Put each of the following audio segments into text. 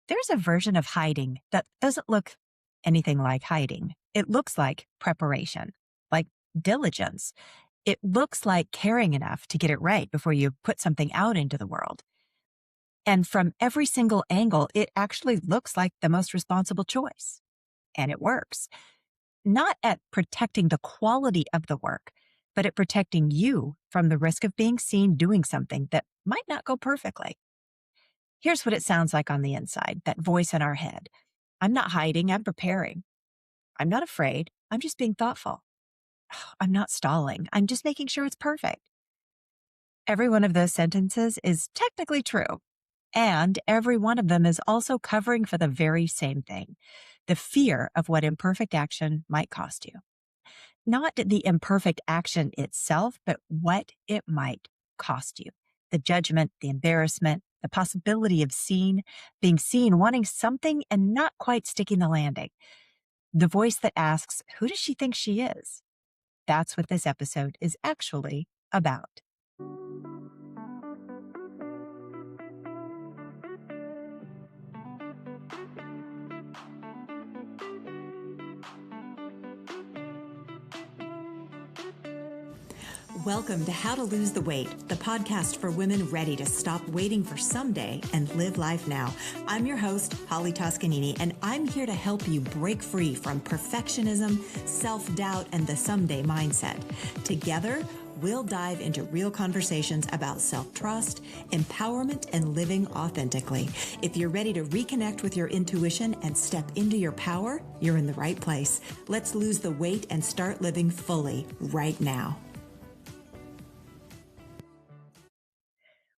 There's a version of hiding that doesn't look anything like hiding. It looks like preparation, like diligence. It looks like caring enough to get it right before you put something out into the world. And from every single angle, it actually looks like the most responsible choice. And it works. Not at protecting the quality of the work, but at protecting you from the risk of being seen doing something that might not go perfectly. Here's what it sounds like on the inside, that voice in our head. I'm not hiding, I'm preparing. I'm not afraid, I'm just being thoughtful. I'm not stalling, I'm just making sure it's perfect. Every one of those sentences is technically true. And every one of them is also covering for the very same thing, the fear of what imperfect action might cost you. Not the imperfect action itself, but what it might cost you. The judgment, the embarrassment, the possibility of being seen, wanting something and not quite sticking the landing. The voice that asks, who does she think she is? That's what this episode is actually about. Welcome to How to Lose the Weight, the podcast for women ready to stop waiting for someday and live life now. I'm your host, Holly Toscanini, and I'm here to help you break free from perfectionism, self-doubt, and the someday mindset. Together, we'll dive into real conversations about self-trust, empowerment, and living authentically. If you're ready to reconnect with your intuition and step into your power, you're in the right place. Let's lose the weight and start living fully right now.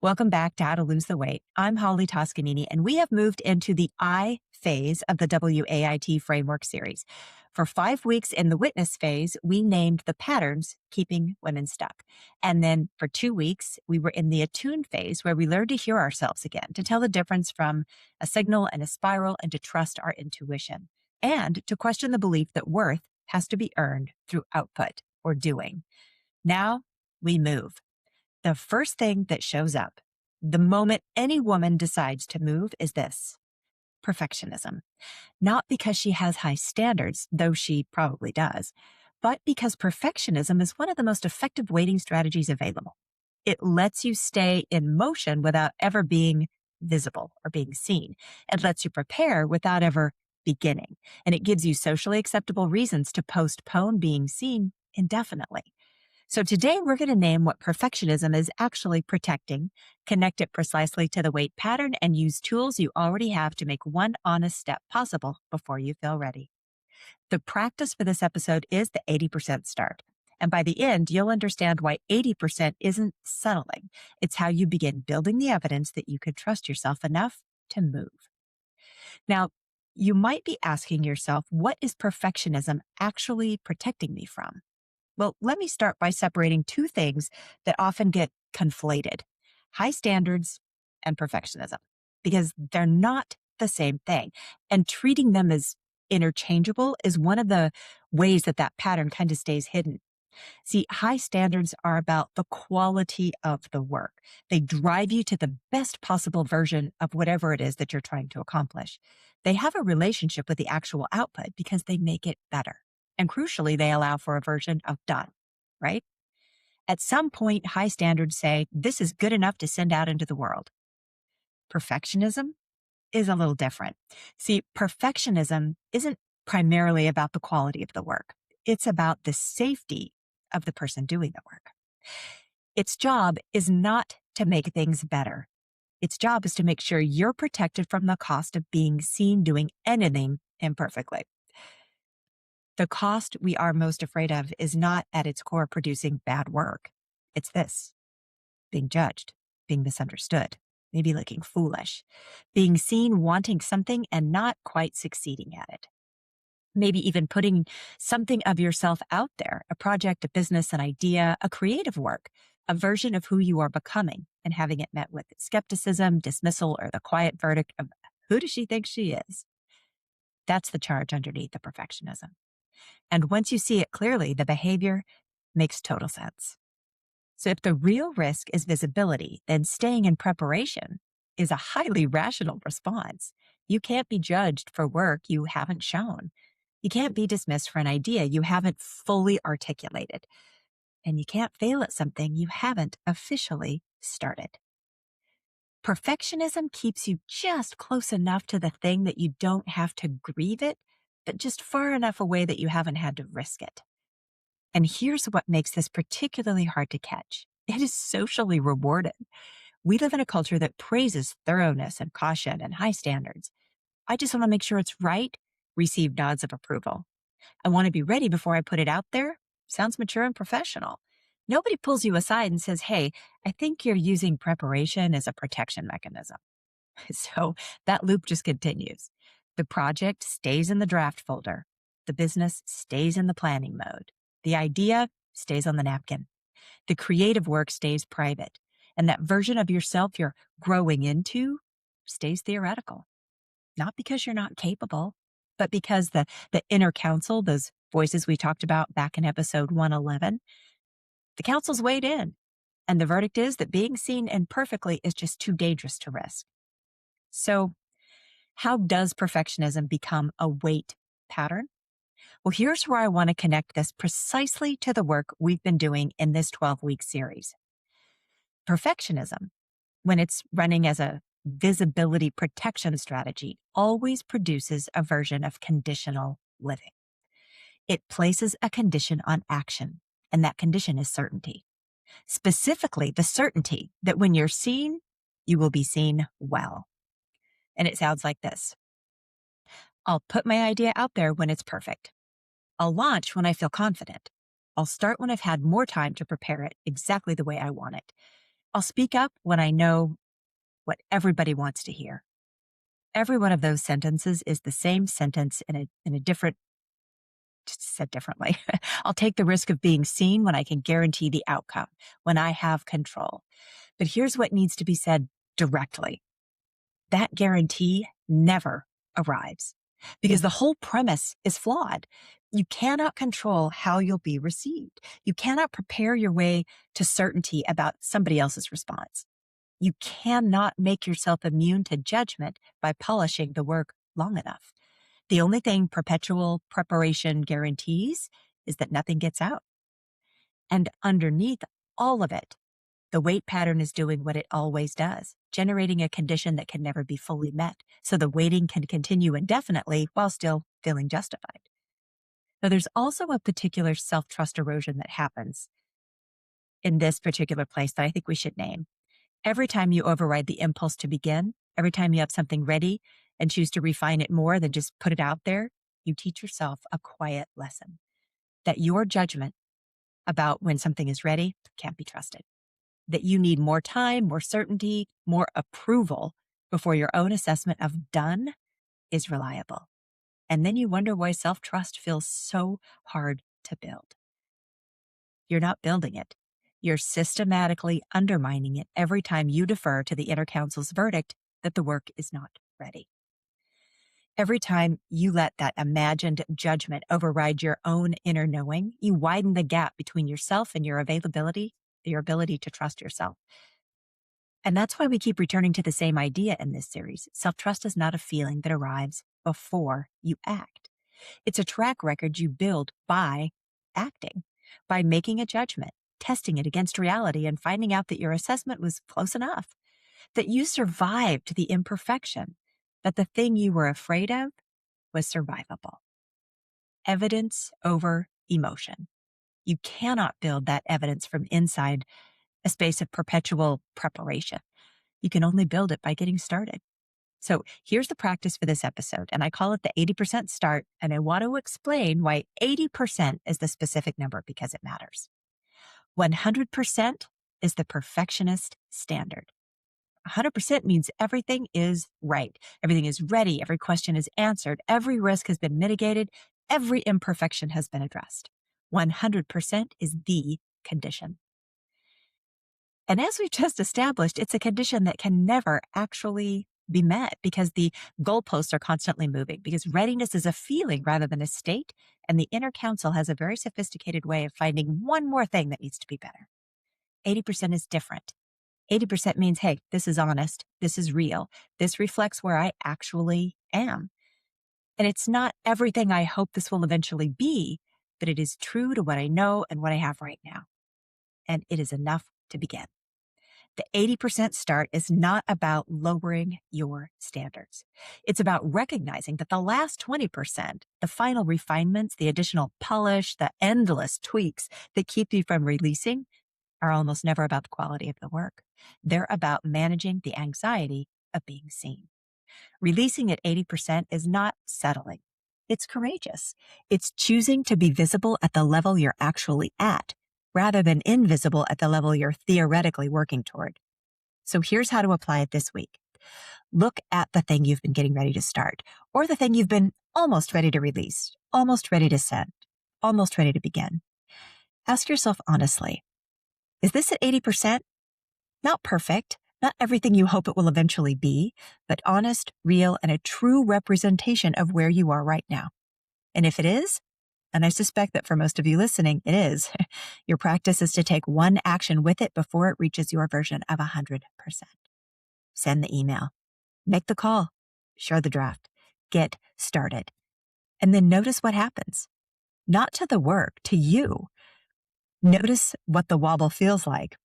Welcome back to How to Lose the Weight. I'm Holly Toscanini, and we have moved into the I phase of the WAIT framework series. For 5 weeks in the witness phase, we named the patterns keeping women stuck. And then for 2 weeks, we were in the attune phase where we learned to hear ourselves again, to tell the difference from a signal and a spiral, and to trust our intuition, and to question the belief that worth has to be earned through output or doing. Now we move. The first thing that shows up the moment any woman decides to move is this: perfectionism. Not because she has high standards, though she probably does, but because perfectionism is one of the most effective waiting strategies available. It lets you stay in motion without ever being visible or being seen. It lets you prepare without ever beginning. And it gives you socially acceptable reasons to postpone being seen indefinitely. So today we're going to name what perfectionism is actually protecting, connect it precisely to the weight pattern, and use tools you already have to make one honest step possible before you feel ready. The practice for this episode is the 80% start. And by the end, you'll understand why 80% isn't settling. It's how you begin building the evidence that you can trust yourself enough to move. Now, you might be asking yourself, what is perfectionism actually protecting me from? Well, let me start by separating two things that often get conflated: high standards and perfectionism, because they're not the same thing. And treating them as interchangeable is one of the ways that pattern kind of stays hidden. See, high standards are about the quality of the work. They drive you to the best possible version of whatever it is that you're trying to accomplish. They have a relationship with the actual output because they make it better. And crucially, they allow for a version of done, right? At some point, high standards say, this is good enough to send out into the world. Perfectionism is a little different. See, perfectionism isn't primarily about the quality of the work. It's about the safety of the person doing the work. Its job is not to make things better. Its job is to make sure you're protected from the cost of being seen doing anything imperfectly. The cost we are most afraid of is not at its core producing bad work. It's this: being judged, being misunderstood, maybe looking foolish, being seen wanting something and not quite succeeding at it. Maybe even putting something of yourself out there, a project, a business, an idea, a creative work, a version of who you are becoming, and having it met with skepticism, dismissal, or the quiet verdict of, who does she think she is? That's the charge underneath the perfectionism. And once you see it clearly, the behavior makes total sense. So if the real risk is visibility, then staying in preparation is a highly rational response. You can't be judged for work you haven't shown. You can't be dismissed for an idea you haven't fully articulated. And you can't fail at something you haven't officially started. Perfectionism keeps you just close enough to the thing that you don't have to grieve it, but just far enough away that you haven't had to risk it. And here's what makes this particularly hard to catch. It is socially rewarded. We live in a culture that praises thoroughness and caution and high standards. I just want to make sure it's right, receive nods of approval. I want to be ready before I put it out there. Sounds mature and professional. Nobody pulls you aside and says, hey, I think you're using preparation as a protection mechanism. So that loop just continues. The project stays in the draft folder. The business stays in the planning mode. The idea stays on the napkin. The creative work stays private. And that version of yourself you're growing into stays theoretical. Not because you're not capable, but because the inner counsel, those voices we talked about back in episode 111, the counsel's weighed in. And the verdict is that being seen imperfectly is just too dangerous to risk. So how does perfectionism become a weight pattern? Well, here's where I want to connect this precisely to the work we've been doing in this 12-week series. Perfectionism, when it's running as a visibility protection strategy, always produces a version of conditional living. It places a condition on action, and that condition is certainty. Specifically, the certainty that when you're seen, you will be seen well. And it sounds like this. I'll put my idea out there when it's perfect. I'll launch when I feel confident. I'll start when I've had more time to prepare it exactly the way I want it. I'll speak up when I know what everybody wants to hear. Every one of those sentences is the same sentence in a different, just said differently. I'll take the risk of being seen when I can guarantee the outcome, when I have control. But here's what needs to be said directly. That guarantee never arrives because the whole premise is flawed. You cannot control how you'll be received. You cannot prepare your way to certainty about somebody else's response. You cannot make yourself immune to judgment by polishing the work long enough. The only thing perpetual preparation guarantees is that nothing gets out. And underneath all of it, the weight pattern is doing what it always does, generating a condition that can never be fully met, so the waiting can continue indefinitely while still feeling justified. Now, there's also a particular self-trust erosion that happens in this particular place that I think we should name. Every time you override the impulse to begin, every time you have something ready and choose to refine it more than just put it out there, you teach yourself a quiet lesson that your judgment about when something is ready can't be trusted. That you need more time, more certainty, more approval before your own assessment of done is reliable. And then you wonder why self-trust feels so hard to build. You're not building it. You're systematically undermining it every time you defer to the inner counsel's verdict that the work is not ready. Every time you let that imagined judgment override your own inner knowing, you widen the gap between yourself and your availability, your ability to trust yourself. And that's why we keep returning to the same idea in this series. Self-trust is not a feeling that arrives before you act. It's a track record you build by acting, by making a judgment, testing it against reality, and finding out that your assessment was close enough, that you survived the imperfection, that the thing you were afraid of was survivable. Evidence over emotion. You cannot build that evidence from inside a space of perpetual preparation. You can only build it by getting started. So here's the practice for this episode, and I call it the 80% start, and I want to explain why 80% is the specific number because it matters. 100% is the perfectionist standard. 100% means everything is right. Everything is ready. Every question is answered. Every risk has been mitigated. Every imperfection has been addressed. 100% is the condition. And as we just established, it's a condition that can never actually be met because the goalposts are constantly moving, because readiness is a feeling rather than a state, and the inner counsel has a very sophisticated way of finding one more thing that needs to be better. 80% is different. 80% means, hey, this is honest. This is real. This reflects where I actually am. And it's not everything I hope this will eventually be, but it is true to what I know and what I have right now. And it is enough to begin. The 80% start is not about lowering your standards. It's about recognizing that the last 20%, the final refinements, the additional polish, the endless tweaks that keep you from releasing, are almost never about the quality of the work. They're about managing the anxiety of being seen. Releasing at 80% is not settling. It's courageous. It's choosing to be visible at the level you're actually at, rather than invisible at the level you're theoretically working toward. So here's how to apply it this week. Look at the thing you've been getting ready to start, or the thing you've been almost ready to release, almost ready to send, almost ready to begin. Ask yourself honestly, is this at 80%? Not perfect, not everything you hope it will eventually be, but honest, real, and a true representation of where you are right now. And if it is, and I suspect that for most of you listening, it is, your practice is to take one action with it before it reaches your version of 100%. Send the email, make the call, share the draft, get started, and then notice what happens. Not to the work, to you. Notice what the wobble feels like.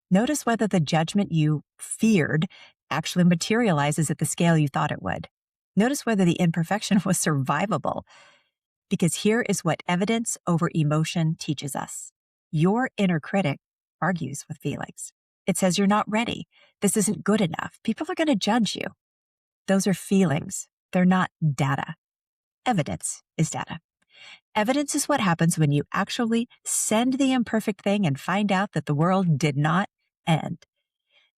Notice whether the judgment you feared actually materializes at the scale you thought it would. Notice whether the imperfection was survivable. Because here is what evidence over emotion teaches us. Your inner critic argues with feelings. It says you're not ready. This isn't good enough. People are going to judge you. Those are feelings. They're not data. Evidence is data. Evidence is what happens when you actually send the imperfect thing and find out that the world did not end.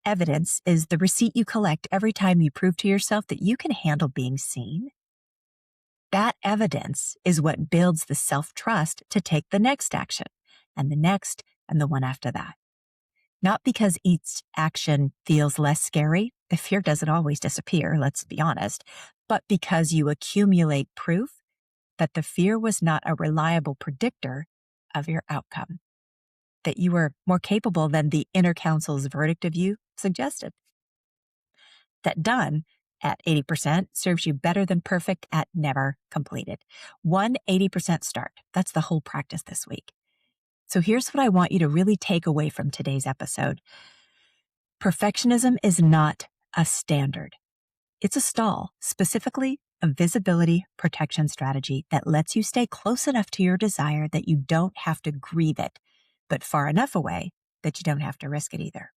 Evidence is the receipt you collect every time you prove to yourself that you can handle being seen. That evidence is what builds the self-trust to take the next action, and the next, and the one after that. Not because each action feels less scary, the fear doesn't always disappear, let's be honest, but because you accumulate proof that the fear was not a reliable predictor of your outcome, that you were more capable than the inner counsel's verdict of you suggested. That done at 80% serves you better than perfect at never completed. 180% start. That's the whole practice this week. So here's what I want you to really take away from today's episode. Perfectionism is not a standard. It's a stall, specifically a visibility protection strategy that lets you stay close enough to your desire that you don't have to grieve it, but far enough away that you don't have to risk it either.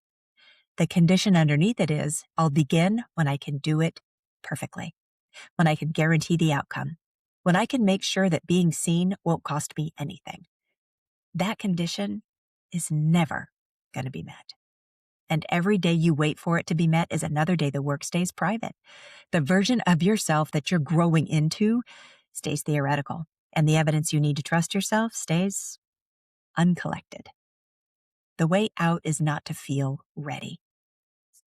The condition underneath it is, I'll begin when I can do it perfectly, when I can guarantee the outcome, when I can make sure that being seen won't cost me anything. That condition is never going to be met. And every day you wait for it to be met is another day the work stays private. The version of yourself that you're growing into stays theoretical, and the evidence you need to trust yourself stays uncollected. The way out is not to feel ready.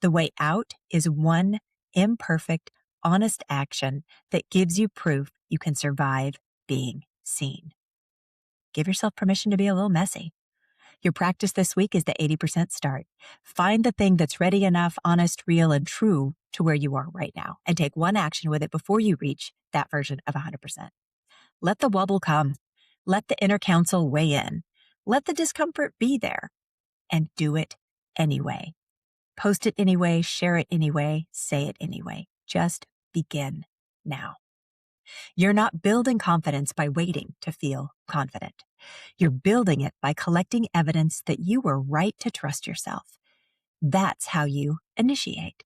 The way out is one imperfect, honest action that gives you proof you can survive being seen. Give yourself permission to be a little messy. Your practice this week is the 80% start. Find the thing that's ready enough, honest, real, and true to where you are right now, and take one action with it before you reach that version of 100%. Let the wobble come. Let the inner counsel weigh in. Let the discomfort be there, and do it anyway. Post it anyway, share it anyway, say it anyway. Just begin now. You're not building confidence by waiting to feel confident. You're building it by collecting evidence that you were right to trust yourself. That's how you initiate.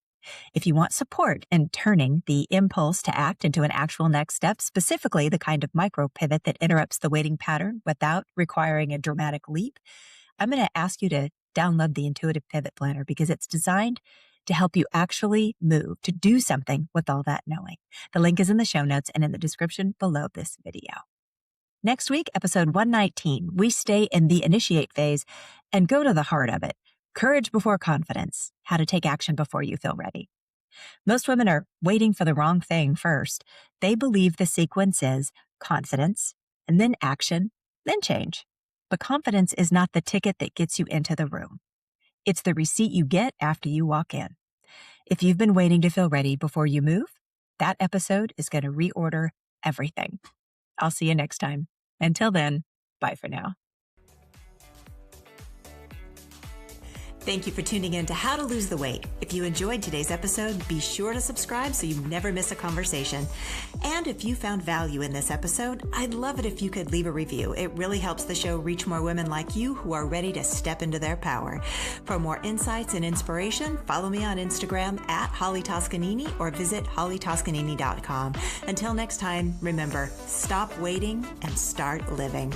If you want support in turning the impulse to act into an actual next step, specifically the kind of micro pivot that interrupts the waiting pattern without requiring a dramatic leap, I'm going to ask you to download the Intuitive Pivot Planner because it's designed to help you actually move, to do something with all that knowing. The link is in the show notes and in the description below this video. Next week, episode 119, we stay in the initiate phase and go to the heart of it. Courage before confidence, how to take action before you feel ready. Most women are waiting for the wrong thing first. They believe the sequence is confidence, and then action, then change. But confidence is not the ticket that gets you into the room. It's the receipt you get after you walk in. If you've been waiting to feel ready before you move, that episode is going to reorder everything. I'll see you next time. Until then, bye for now. Thank you for tuning in to How to Lose the Weight. If you enjoyed today's episode, be sure to subscribe so you never miss a conversation. And if you found value in this episode, I'd love it if you could leave a review. It really helps the show reach more women like you who are ready to step into their power. For more insights and inspiration, follow me on Instagram at Holly Toscanini or visit hollytoscanini.com. Until next time, remember, stop waiting and start living.